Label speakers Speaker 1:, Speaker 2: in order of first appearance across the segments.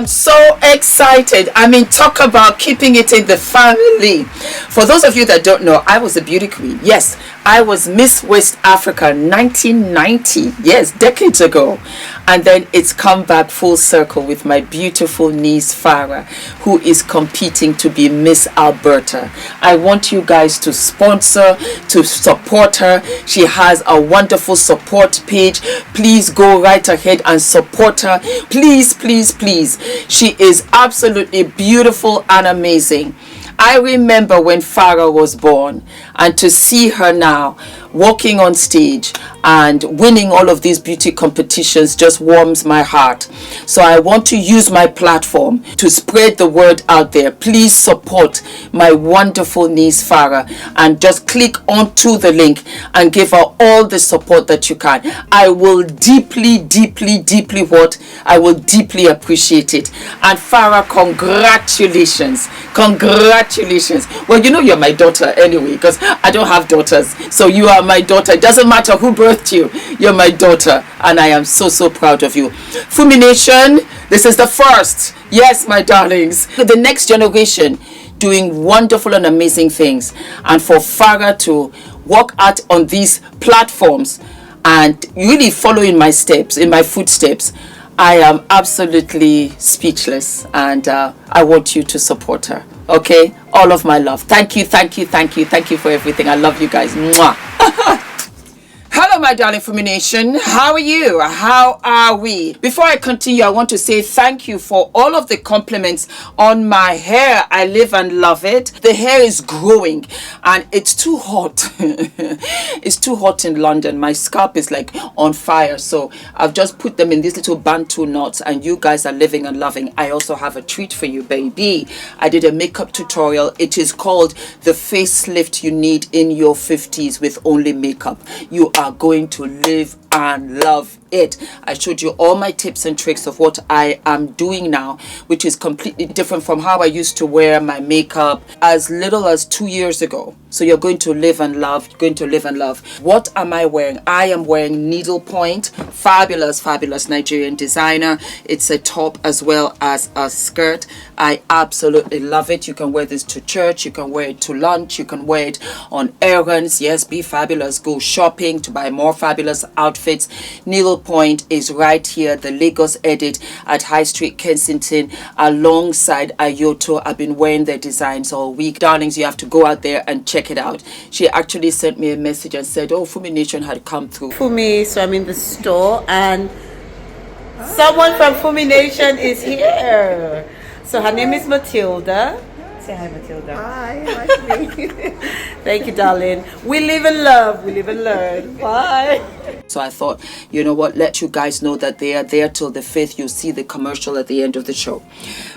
Speaker 1: am so excited. I mean, talk about keeping it in the family. For those of you that don't know, I was a beauty queen. Yes, I was Miss West Africa 1990. Yes, decades ago. And then it's come back full circle with my beautiful niece Farah, who is competing to be Miss Alberta. I want you guys to sponsor, to support her. She has a wonderful support page. Please go right ahead and support her. Please, please, please. She is absolutely beautiful and amazing. I remember when Farah was born, and to see her now walking on stage and winning all of these beauty competitions just warms my heart. So I want to use my platform to spread the word out there. Please support my wonderful niece Farah and just click onto the link and give her all the support that you can. I will deeply appreciate it. And Farah, congratulations. Well, you know you're my daughter anyway, because I don't have daughters. So you are my daughter. It doesn't matter who birthed you. You're my daughter. And I am so proud of you. Fumi Nation, this is the first. Yes, my darlings. The next generation doing wonderful and amazing things. And for Farah to walk out on these platforms and really follow in my steps, in my footsteps, I am absolutely speechless. And I want you to support her. Okay, all of my love. Thank you for everything. I love you guys. Mwah. Hello, my darling Fumi Nation. How are you? How are we? Before I continue, I want to say thank you for all of the compliments on my hair. I live and love it. The hair is growing and it's too hot. It's too hot in London. My scalp is like on fire. So I've just put them in these little bantu knots and you guys are living and loving. I also have a treat for you, baby. I did a makeup tutorial. It is called the facelift you need in your 50s with only makeup. You are going to live and love it. I showed you all my tips and tricks of what I am doing now, which is completely different from how I used to wear my makeup as little as 2 years ago. So you're going to live and love. You're going to live and love. What am I wearing? I am wearing needlepoint. Fabulous Nigerian designer. It's a top as well as a skirt. I absolutely love it. You can wear this to church. You can wear it to lunch. You can wear it on errands. Yes, be fabulous. Go shopping to buy more fabulous outfits. Needlepoint is right here, the Lagos edit at High Street, Kensington, alongside Ayoto. I've been wearing their designs all week. Darlings, you have to go out there and check it out. She actually sent me a message and said, oh, Fumi Nation had come through.
Speaker 2: Fumi, so I'm in the store and someone from Fumi Nation is here. So her name is Matilda. Say hi, Matilda.
Speaker 3: Hi, nice to meet you.
Speaker 2: Thank you, darling. We live and love. We live and learn. Bye.
Speaker 1: So I thought, you know what, let you guys know that they are there till the 5th. You'll see the commercial at the end of the show.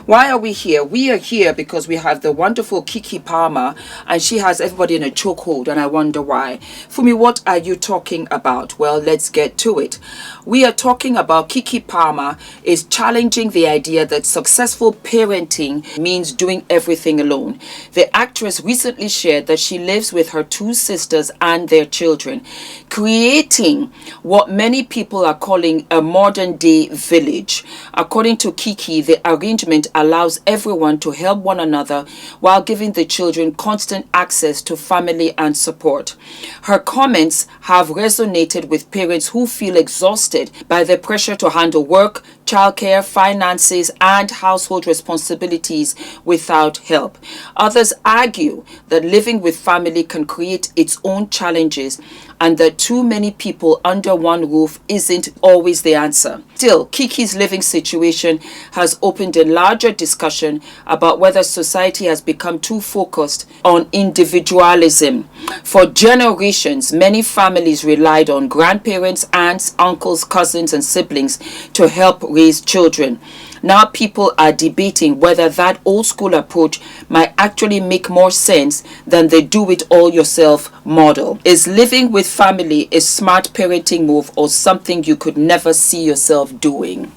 Speaker 1: Why are we here? We are here because we have the wonderful Keke Palmer, and she has everybody in a chokehold, and I wonder why. Fumi, what are you talking about? Well, let's get to it. We are talking about Keke Palmer is challenging the idea that successful parenting means doing everything alone. The actress recently shared that she lives with her 2 sisters and their children, creating what many people are calling a modern day village. According to Keke, the arrangement allows everyone to help one another while giving the children constant access to family and support. Her comments have resonated with parents who feel exhausted by the pressure to handle work, childcare, finances, and household responsibilities without help. Others argue that living with family can create its own challenges and that too many people under one roof isn't always the answer. Still, Keke's living situation has opened a larger discussion about whether society has become too focused on individualism. For generations, many families relied on grandparents, aunts, uncles, cousins, and siblings to help raise children. Now people are debating whether that old school approach might actually make more sense than the do it all yourself model. Is living with family a smart parenting move or something you could never see yourself doing?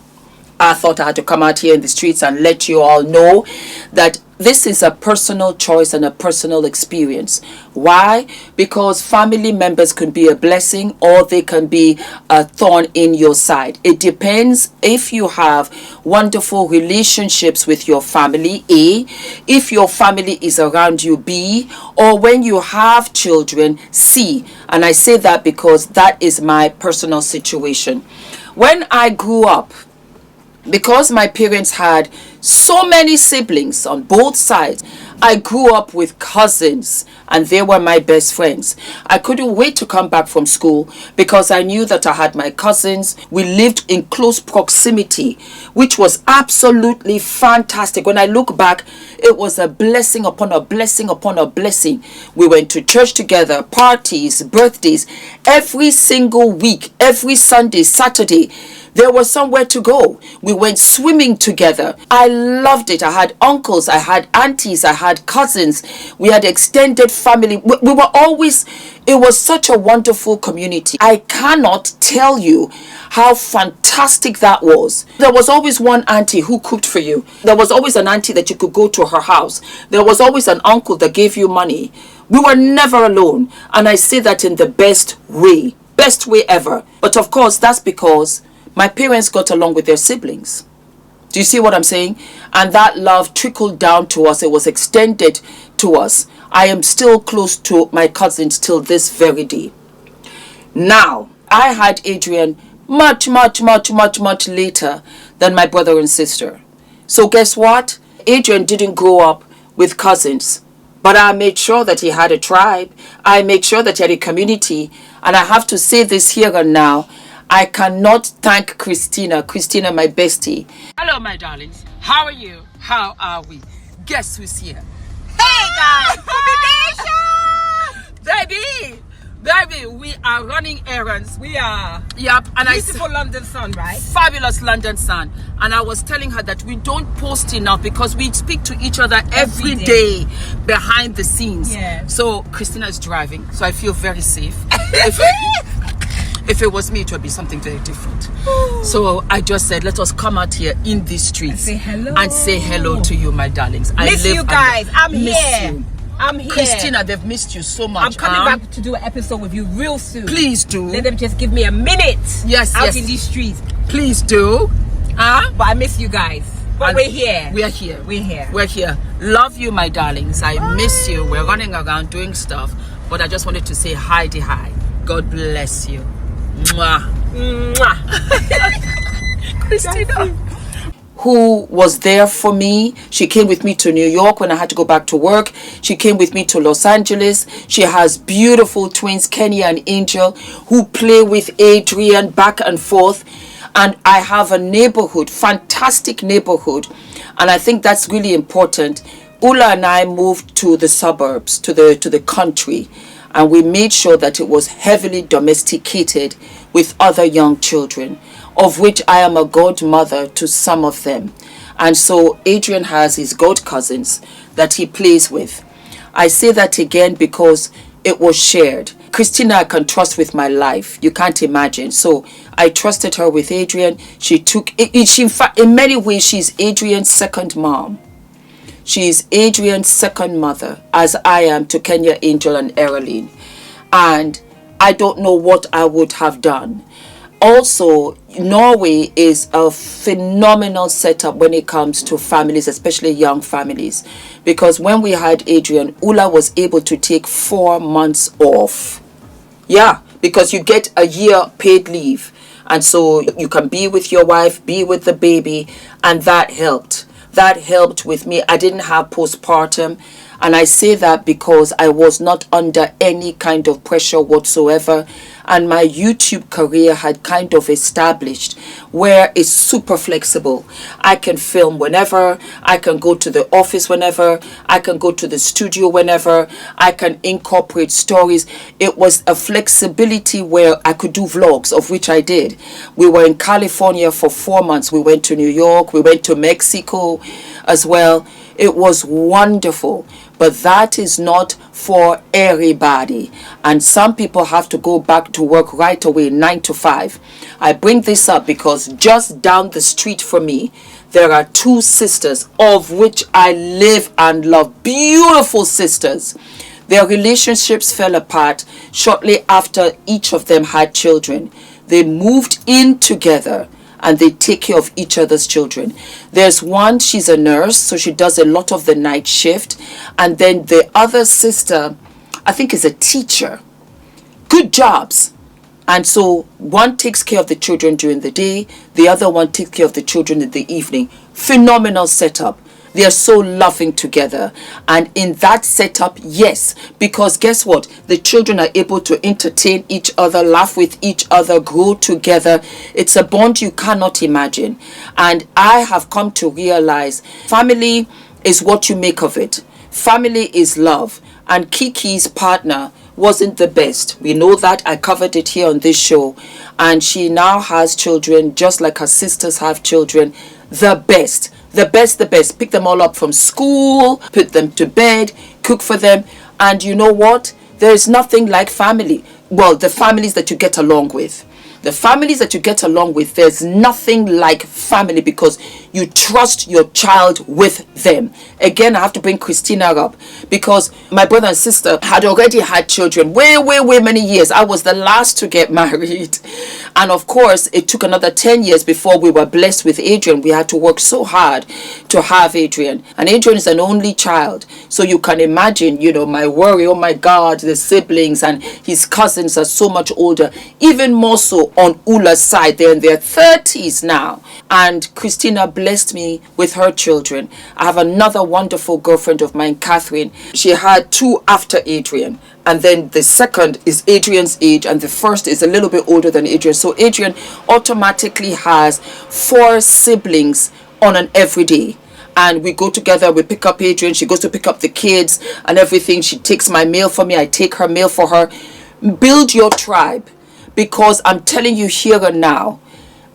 Speaker 1: I thought I had to come out here in the streets and let you all know that this is a personal choice and a personal experience. Why? Because family members can be a blessing or they can be a thorn in your side. It depends if you have wonderful relationships with your family, A, if your family is around you, B, or when you have children, C. And I say that because that is my personal situation. When I grew up, because my parents had so many siblings on both sides, I grew up with cousins and they were my best friends. I couldn't wait to come back from school because I knew that I had my cousins. We lived in close proximity, which was absolutely fantastic. When I look back, it was a blessing upon a blessing upon a blessing. We went to church together, parties, birthdays, every single week, every Sunday, Saturday. There was somewhere to go. We went swimming together. I loved it. I had uncles, I had aunties, I had cousins. We had extended family. We were always, it was such a wonderful community. I cannot tell you how fantastic that was. There was always one auntie who cooked for you. There was always an auntie that you could go to her house. There was always an uncle that gave you money. We were never alone. And I say that in the best way ever. But of course, that's because my parents got along with their siblings. Do you see what I'm saying? And that love trickled down to us. It was extended to us. I am still close to my cousins till this very day. Now, I had Adrian much later than my brother and sister. So guess what? Adrian didn't grow up with cousins. But I made sure that he had a tribe. I made sure that he had a community. And I have to say this here and now. I cannot thank Christina, my bestie. Hello, my darlings. How are you? How are we? Guess who's here?
Speaker 3: Hey guys,
Speaker 1: Baby, we are running errands.
Speaker 3: we are
Speaker 1: Yep, and
Speaker 3: beautiful London sun, right?
Speaker 1: Fabulous London sun. And I was telling her that we don't post enough because we speak to each other every day behind the scenes.
Speaker 3: Yeah.
Speaker 1: So Christina is driving, so I feel very safe. If it was me, it would be something very different. So I just said, let us come out here in these streets and say hello to you, my darlings.
Speaker 3: Miss you guys. I'm here.
Speaker 1: You.
Speaker 3: I'm here.
Speaker 1: Christina, they've missed you so much.
Speaker 3: I'm coming back to do an episode with you real soon.
Speaker 1: Please do.
Speaker 3: Let them just give me a minute.
Speaker 1: Yes,
Speaker 3: out in these streets.
Speaker 1: Please do.
Speaker 3: But I miss you guys. But we're here.
Speaker 1: We're here.
Speaker 3: We're here.
Speaker 1: We're here. Love you, my darlings. I miss you. We're running around doing stuff. But I just wanted to say hi. God bless you. Mwah. Christina, who was there for me. She came with me to New York when I had to go back to work. She came with me to Los Angeles. She has beautiful twins, Kenya and Angel, who play with Adrian back and forth. And I have a neighborhood, fantastic neighborhood. And I think that's really important. Ula and I moved to the suburbs, to the country. And we made sure that it was heavily domesticated with other young children, of which I am a godmother to some of them. And so Adrian has his god cousins that he plays with. I say that again because it was shared. Christina, I can trust with my life. You can't imagine. So I trusted her with Adrian. She took, in many ways, she's Adrian's second mom. She's Adrian's second mother, as I am to Kenya, Angel, and Ereline. And I don't know what I would have done. Also, Norway is a phenomenal setup when it comes to families, especially young families. Because when we had Adrian, Ula was able to take 4 months off. Yeah, because you get a year paid leave. And so you can be with your wife, be with the baby, and that helped. That helped with me. I didn't have postpartum. And I say that because I was not under any kind of pressure whatsoever. And my YouTube career had kind of established where it's super flexible. I can film whenever. I can go to the office whenever. I can go to the studio whenever. I can incorporate stories. It was a flexibility where I could do vlogs, of which I did. We were in California for 4 months. We went to New York. We went to Mexico as well. It was wonderful. But that is not for everybody. And some people have to go back to work right away, 9 to 5. I bring this up because just down the street from me, there are two sisters of which I live and love. Beautiful sisters. Their relationships fell apart shortly after each of them had children. They moved in together and they take care of each other's children. There's one, she's a nurse, so she does a lot of the night shift. And then the other sister, I think, is a teacher. Good jobs. And so one takes care of the children during the day, the other one takes care of the children in the evening. Phenomenal setup. They are so loving together. And in that setup, yes, because guess what? The children are able to entertain each other, laugh with each other, grow together. It's a bond you cannot imagine. And I have come to realize family is what you make of it. Family is love. And Keke's partner wasn't the best. We know that. I covered it here on this show. And she now has children just like her sisters have children. The best. The best. Pick them all up from school, put them to bed, cook for them. And you know what? There is nothing like family. Well, the families that you get along with. The families that you get along with, there's nothing like family because you trust your child with them. Again, I have to bring Christina up because my brother and sister had already had children way many years. I was the last to get married. And of course, it took another 10 years before we were blessed with Adrian. We had to work so hard to have Adrian. And Adrian is an only child. So you can imagine, my worry, oh my God, the siblings and his cousins are so much older. Even more so on Ula's side. They're in their 30s now. And Christina blessed me with her children. I have another wonderful girlfriend of mine, Catherine. She had two after Adrian. And then the second is Adrian's age, and the first is a little bit older than Adrian. So Adrian automatically has 4 siblings on an everyday. And we go together, we pick up Adrian, she goes to pick up the kids and everything. She takes my mail for me, I take her mail for her. Build your tribe, because I'm telling you here and now,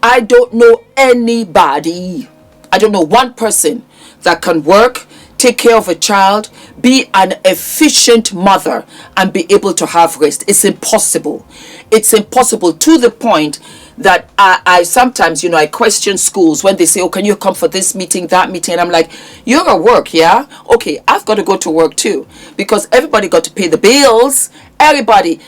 Speaker 1: I don't know anybody, I don't know one person that can work, take care of a child, be an efficient mother, and be able to have rest. It's impossible. It's impossible, to the point that I sometimes, I question schools when they say, oh, can you come for this meeting, that meeting? And I'm like, you're at work, yeah? Okay, I've got to go to work too, because everybody got to pay the bills. Everybody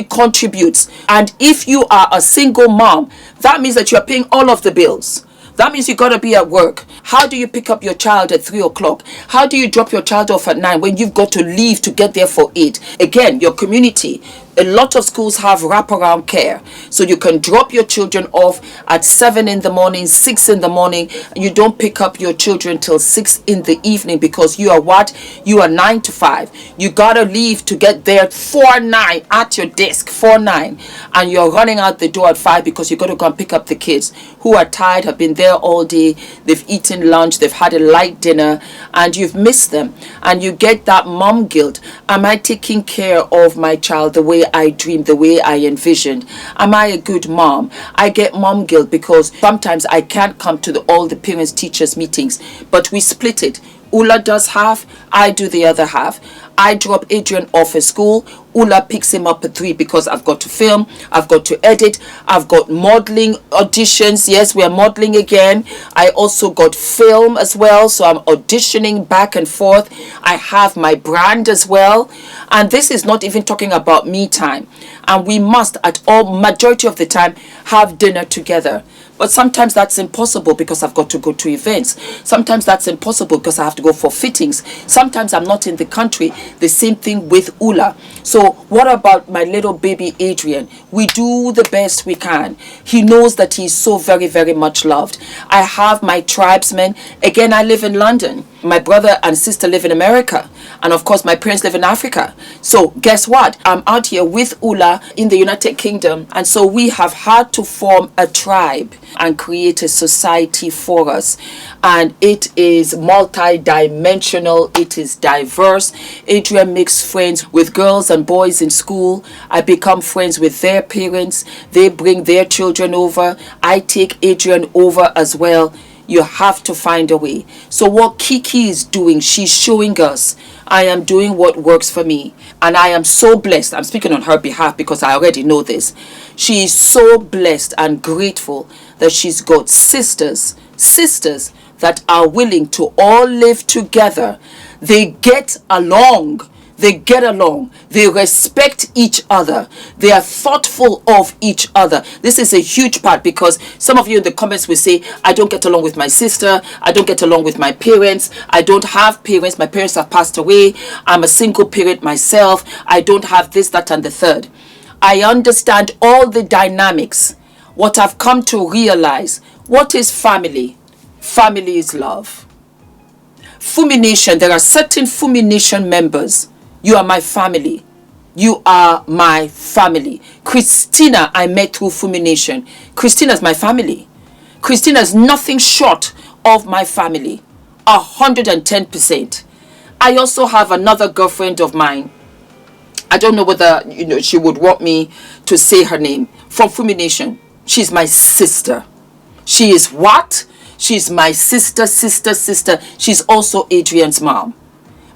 Speaker 1: contributes. And if you are a single mom, that means that you're paying all of the bills. That means you got to be at work. How do you pick up your child at 3 o'clock? How do you drop your child off at 9 when you've got to leave to get there for 8? Again, your community. A lot of schools have wraparound care. So you can drop your children off at 7 in the morning, 6 in the morning. And you don't pick up your children till 6 in the evening, because you are what? You are 9 to 5. You got to leave to get there 4-9 at your desk, 4-9. And you're running out the door at 5 because you got to go and pick up the kids who are tired, have been there all day. They've eaten lunch, they've had a light dinner, and you've missed them. And you get that mom guilt. Am I taking care of my child the way I dreamed, the way I envisioned? Am I a good mom? I get mom guilt because sometimes I can't come to all the parents teachers meetings, but we split it. Ula does half, I do the other half. I drop Adrian off at school. Ula picks him up at 3 because I've got to film, I've got to edit, I've got modeling auditions. Yes, we are modeling again. I also got film as well, so I'm auditioning back and forth. I have my brand as well. And this is not even talking about me time. And we must, at all, majority of the time, have dinner together. But sometimes that's impossible because I've got to go to events. Sometimes that's impossible because I have to go for fittings. Sometimes I'm not in the country. The same thing with Ula. So what about my little baby Adrian? We do the best we can. He knows that he's so very, very much loved. I have my tribesmen. Again, I live in London. My brother and sister live in America. And of course, my parents live in Africa. So guess what? I'm out here with Ula in the United Kingdom. And so we have had to form a tribe and create a society for us. And it is multi-dimensional. It is diverse. Adrian makes friends with girls and boys in school. I become friends with their parents. They bring their children over. I take Adrian over as well. You have to find a way. So what Keke is doing, she's showing us, I am doing what works for me. And I am so blessed. I'm speaking on her behalf because I already know this. She is so blessed and grateful that she's got sisters sisters that are willing to all live together, they get along. They get along. They respect each other. They are thoughtful of each other. This is a huge part, because some of you in the comments will say, I don't get along with my sister. I don't get along with my parents. I don't have parents. My parents have passed away. I'm a single parent myself. I don't have this, that, and the third. I understand all the dynamics. What I've come to realize, what is family? Family is love. Fumi Nation, there are certain Fumi Nation members. You are my family. You are my family. Christina, I met through Fumi Nation. Christina is my family. Christina is nothing short of my family. 110%. I also have another girlfriend of mine. I don't know whether she would want me to say her name. From Fumi Nation. She's my sister. She is what? She's my sister. She's also Adrian's mom.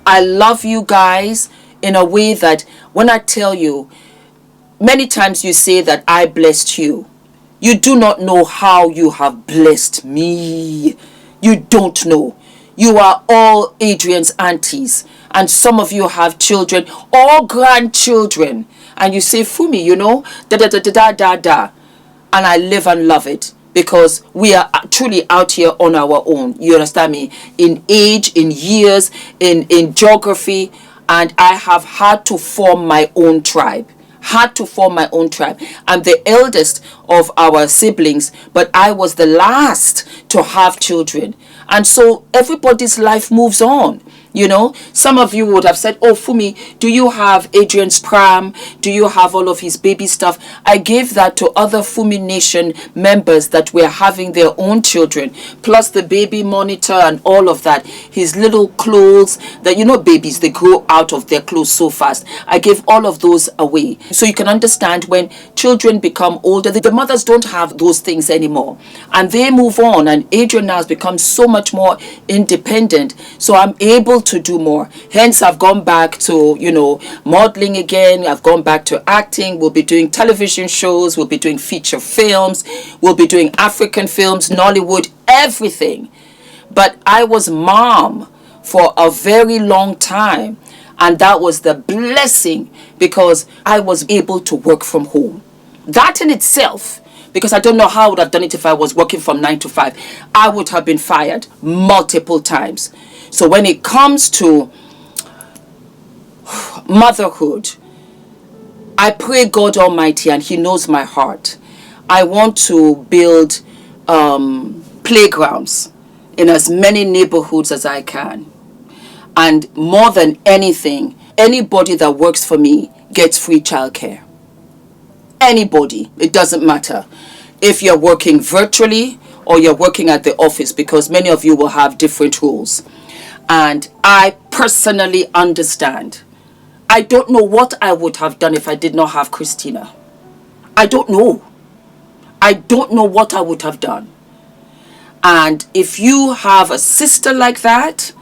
Speaker 1: I love you guys in a way that when I tell you, many times you say that I blessed you. You do not know how you have blessed me. You don't know. You are all Adrian's aunties. And some of you have children, all grandchildren. And you say, Fumi, da. And I live and love it. Because we are truly out here on our own. You understand me? In age, in years, in geography. And I have had to form my own tribe. I'm the eldest of our siblings, but I was the last to have children. And so everybody's life moves on. Some of you would have said, oh, Fumi, do you have Adrian's pram? Do you have all of his baby stuff? I gave that to other Fumi Nation members that were having their own children, plus the baby monitor and all of that. His little clothes that, babies, they grow out of their clothes so fast. I gave all of those away. So you can understand when children become older, the mothers don't have those things anymore. And they move on. And Adrian now has become so much more independent. So I'm able to do more. Hence, I've gone back to, modeling again. I've gone back to acting. We'll be doing television shows. We'll be doing feature films. We'll be doing African films, Nollywood, everything. But I was mom for a very long time. And that was the blessing, because I was able to work from home. That in itself, because I don't know how I would have done it if I was working from 9 to 5. I would have been fired multiple times. So when it comes to motherhood, I pray God Almighty, and He knows my heart. I want to build playgrounds in as many neighborhoods as I can. And more than anything, anybody that works for me gets free childcare. Anybody, it doesn't matter if you're working virtually or you're working at the office, because many of you will have different rules. And I personally understand. I don't know what I would have done if I did not have Christina. I don't know. I don't know what I would have done. And if you have a sister like that,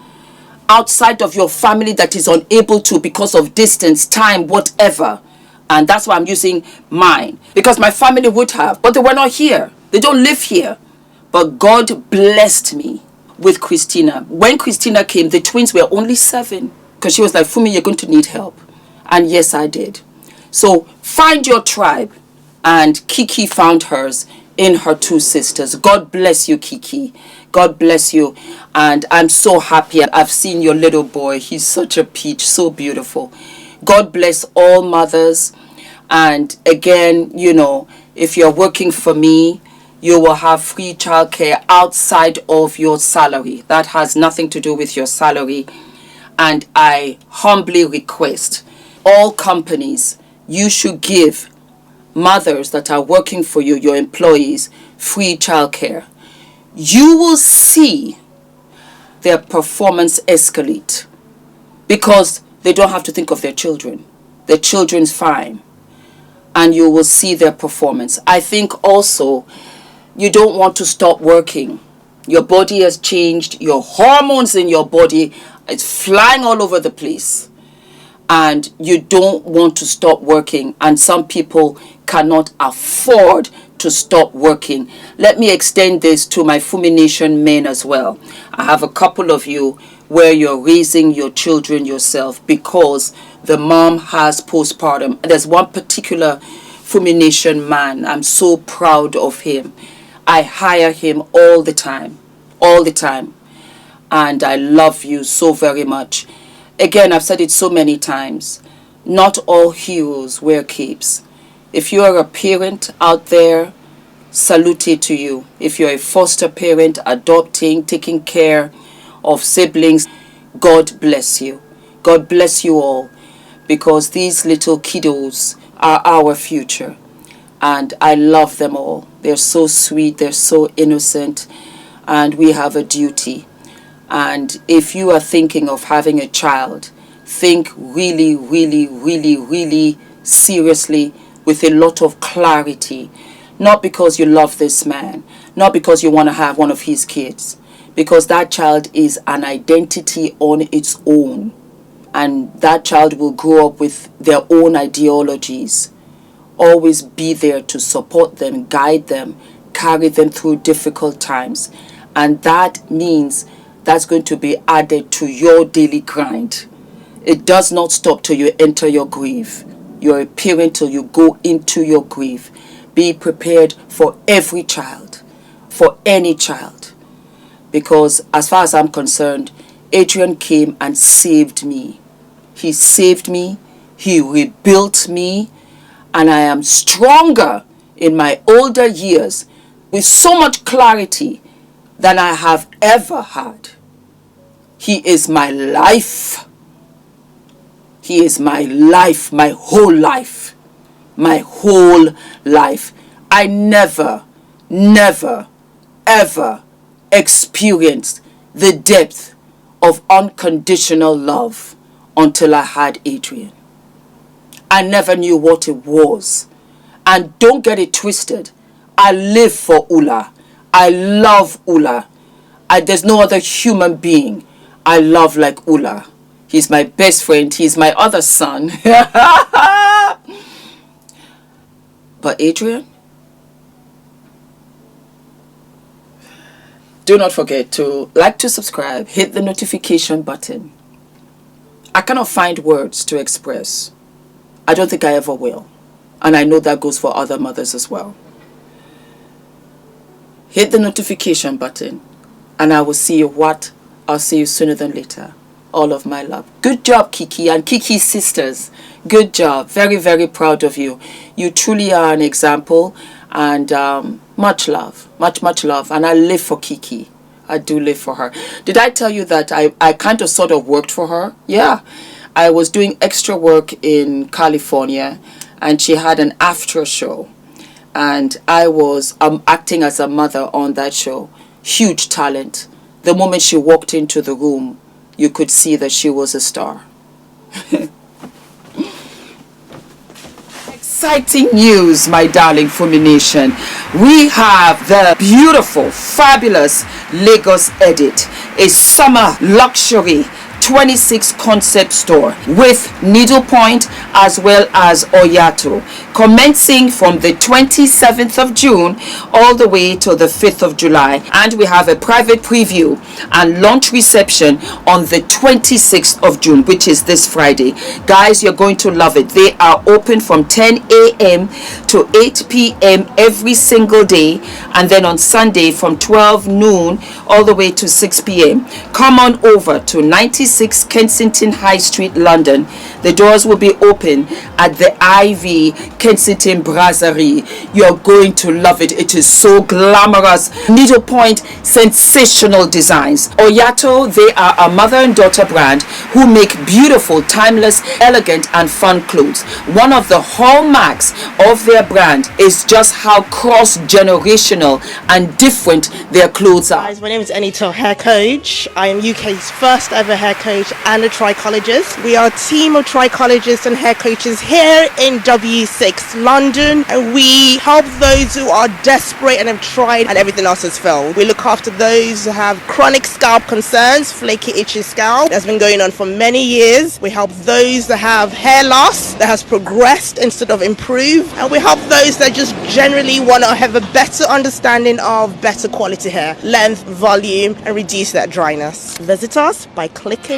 Speaker 1: outside of your family, that is unable to, because of distance, time, whatever, and that's why I'm using mine, because my family would have, but they were not here. They don't live here. But God blessed me with Christina. When Christina came, the twins were only 7, because she was like, Fumi, you're going to need help. And yes, I did. So find your tribe. And Keke found hers in her 2 sisters. God bless you, Keke. God bless you. And I'm so happy. I've seen your little boy. He's such a peach, so beautiful. God bless all mothers. And again, if you're working for me, you will have free childcare outside of your salary. That has nothing to do with your salary. And I humbly request all companies, you should give mothers that are working for you, your employees, free childcare. You will see their performance escalate, because they don't have to think of their children. Their children's fine. And you will see their performance. I think also, you don't want to stop working. Your body has changed. Your hormones in your body, it's flying all over the place. And you don't want to stop working. And some people cannot afford to stop working. Let me extend this to my Fumi Nation men as well. I have a couple of you where you're raising your children yourself because the mom has postpartum. There's one particular Fumi Nation man. I'm so proud of him. I hire him all the time. And I love you so very much. Again, I've said it so many times. Not all heroes wear capes. If you are a parent out there, salute to you. If you're a foster parent, adopting, taking care of siblings, God bless you. God bless you all, because these little kiddos are our future. And I love them all. They're so sweet, they're so innocent, and we have a duty. And if you are thinking of having a child, think really, really, really, really seriously with a lot of clarity. Not because you love this man, not because you want to have one of his kids, because that child is an identity on its own. And that child will grow up with their own ideologies. Always be there to support them, guide them, carry them through difficult times. And that means that's going to be added to your daily grind. It does not stop till you enter your grave. You're a parent till you go into your grave. Be prepared for every child, for any child. Because as far as I'm concerned, Adrian came and saved me. He saved me. He rebuilt me. And I am stronger in my older years with so much clarity than I have ever had. He is my life. He is my life, my whole life. My whole life. I never, ever experienced the depth of unconditional love until I had Adrian. I never knew what it was. And don't get it twisted. I live for Ula. I love Ula. There's no other human being I love like Ula. He's my best friend. He's my other son. But Adrian, do not forget to like, to subscribe, hit the notification button. I cannot find words to express. I don't think I ever will. And I know that goes for other mothers as well. Hit the notification button and I will see you I'll see you sooner than later. All of my love. Good job, Keke and Keke's sisters. Good job. Very, very proud of you. You truly are an example, and much love. Much love. And I live for Keke. I do live for her. Did I tell you that I kind of sort of worked for her? Yeah. I was doing extra work in California, and she had an after show. And I was acting as a mother on that show. Huge talent. The moment she walked into the room, you could see that she was a star. Exciting news, my darling Fumi Nation. We have the beautiful, fabulous Lagos Edit, a summer luxury 26 concept store with needlepoint as well as Oyato, commencing from the 27th of June all the way to the 5th of July. And we have a private preview and launch reception on the 26th of June, which is this Friday. Guys, you're going to love it. They are open from 10 a.m. to 8 p.m. every single day, and then on Sunday from 12 noon all the way to 6 p.m. Come on over to 96 Kensington High Street, London. The doors will be open at the Ivy Kensington Brasserie. You're going to love it. It is so glamorous. Needlepoint, sensational designs. Oyato, they are a mother and daughter brand who make beautiful, timeless, elegant and fun clothes. One of the hallmarks of their brand is just how cross-generational and different their clothes are.
Speaker 4: Guys, my name is ENITAN, hair coach. I am UK's first ever hair coach and a trichologist. We are a team of trichologists and hair coaches here in W6 London, and we help those who are desperate and have tried and everything else has failed. We look after those who have chronic scalp concerns, flaky, itchy scalp that's been going on for many years. We help those that have hair loss that has progressed instead of improved, and we help those that just generally want to have a better understanding of better quality hair, length, volume, and reduce that dryness. Visit us by clicking